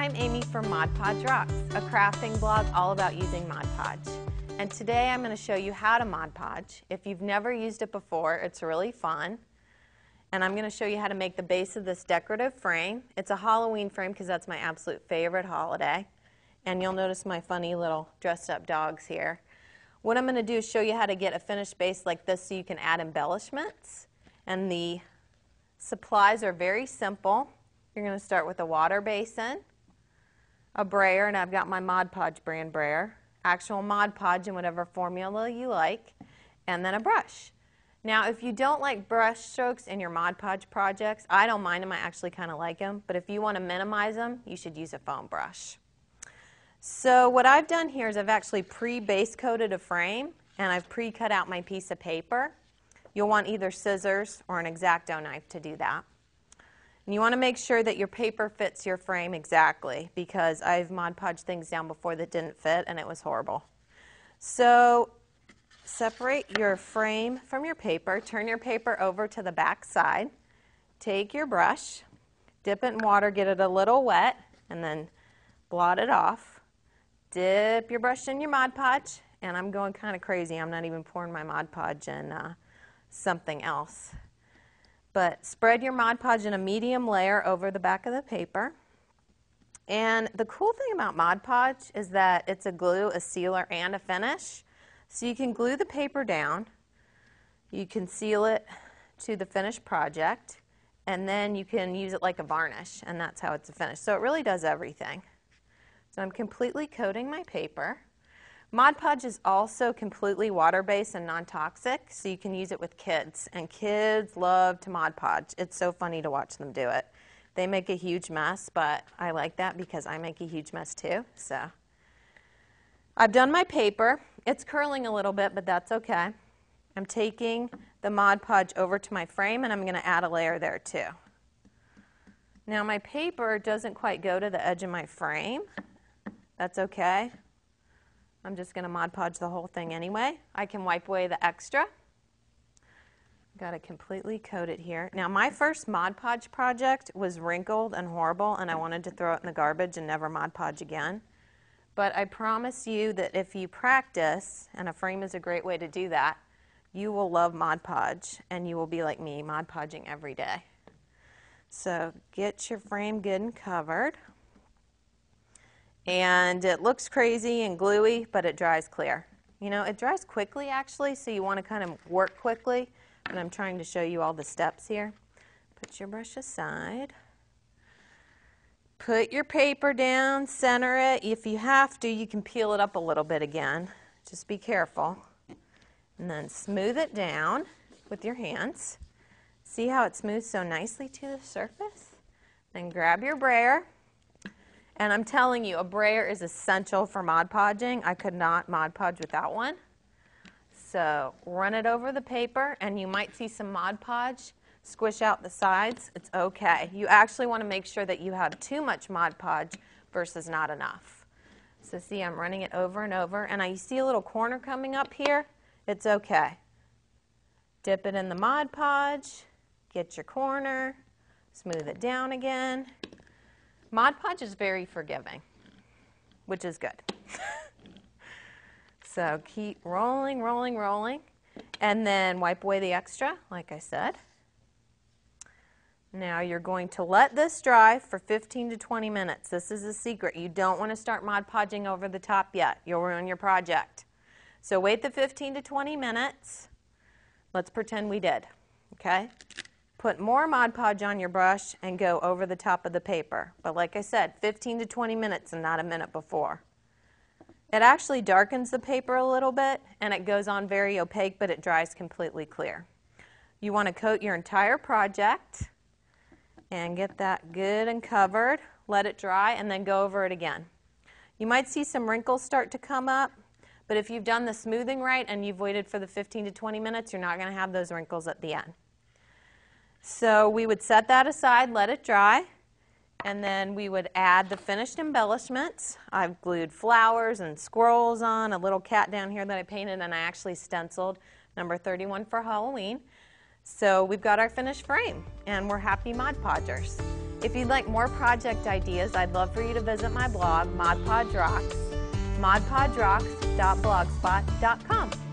I'm Amy from Mod Podge Rocks, a crafting blog all about using Mod Podge. And today I'm going to show you how to Mod Podge. If you've never used it before, it's really fun. And I'm going to show you how to make the base of this decorative frame. It's a Halloween frame because that's my absolute favorite holiday. And you'll notice my funny little dressed up dogs here. What I'm going to do is show you how to get a finished base like this so you can add embellishments. And the supplies are very simple. You're going to start with a water basin, a brayer, and I've got my Mod Podge brand brayer, actual Mod Podge in whatever formula you like, and then a brush. Now, if you don't like brush strokes in your Mod Podge projects, I don't mind them, I actually kind of like them, but if you want to minimize them, you should use a foam brush. So what I've done here is I've actually pre-base coated a frame, and I've pre-cut out my piece of paper. You'll want either scissors or an X-Acto knife to do that. And you want to make sure that your paper fits your frame exactly, because I've Mod Podged things down before that didn't fit and it was horrible. So separate your frame from your paper, turn your paper over to the back side, take your brush, dip it in water, get it a little wet, and then blot it off. Dip your brush in your Mod Podge, and I'm going kind of crazy. I'm not even pouring my Mod Podge in something else. But spread your Mod Podge in a medium layer over the back of the paper. And the cool thing about Mod Podge is that it's a glue, a sealer, and a finish. So you can glue the paper down, you can seal it to the finished project, and then you can use it like a varnish, and that's how it's a finish. So it really does everything. So I'm completely coating my paper. Mod Podge is also completely water-based and non-toxic, so you can use it with kids. And kids love to Mod Podge. It's so funny to watch them do it. They make a huge mess, but I like that because I make a huge mess too. So I've done my paper. It's curling a little bit, but that's okay. I'm taking the Mod Podge over to my frame, and I'm going to add a layer there too. Now my paper doesn't quite go to the edge of my frame. That's okay. I'm just going to Mod Podge the whole thing anyway. I can wipe away the extra. Got to completely coat it here. Now my first Mod Podge project was wrinkled and horrible, and I wanted to throw it in the garbage and never Mod Podge again. But I promise you that if you practice, and a frame is a great way to do that, you will love Mod Podge, and you will be like me, Mod Podging every day. So get your frame good and covered. And it looks crazy and gluey, but it dries clear. You know, it dries quickly actually, so you want to kind of work quickly, but I'm trying to show you all the steps here. Put your brush aside. Put your paper down, center it. If you have to, you can peel it up a little bit again. Just be careful. And then smooth it down with your hands. See how it smooths so nicely to the surface? Then grab your brayer. And I'm telling you, a brayer is essential for Mod Podging. I could not Mod Podge without one. So run it over the paper, and you might see some Mod Podge squish out the sides. It's okay. You actually want to make sure that you have too much Mod Podge versus not enough. So see, I'm running it over and over, and I see a little corner coming up here. It's okay. Dip it in the Mod Podge, get your corner, smooth it down again. Mod Podge is very forgiving, which is good. So keep rolling, rolling, rolling, and then wipe away the extra, like I said. Now you're going to let this dry for 15 to 20 minutes. This is a secret. You don't want to start Mod Podging over the top yet. You'll ruin your project. So wait the 15 to 20 minutes. Let's pretend we did, okay? Put more Mod Podge on your brush and go over the top of the paper. But like I said, 15 to 20 minutes and not a minute before. It actually darkens the paper a little bit, and it goes on very opaque, but it dries completely clear. You want to coat your entire project and get that good and covered. Let it dry, and then go over it again. You might see some wrinkles start to come up, but if you've done the smoothing right and you've waited for the 15 to 20 minutes, you're not going to have those wrinkles at the end. So we would set that aside, let it dry, and then we would add the finished embellishments. I've glued flowers and squirrels on, a little cat down here that I painted, and I actually stenciled number 31 for Halloween. So we've got our finished frame, and we're happy Mod Podgers. If you'd like more project ideas, I'd love for you to visit my blog, Mod Podge Rocks, modpodgerocks.blogspot.com.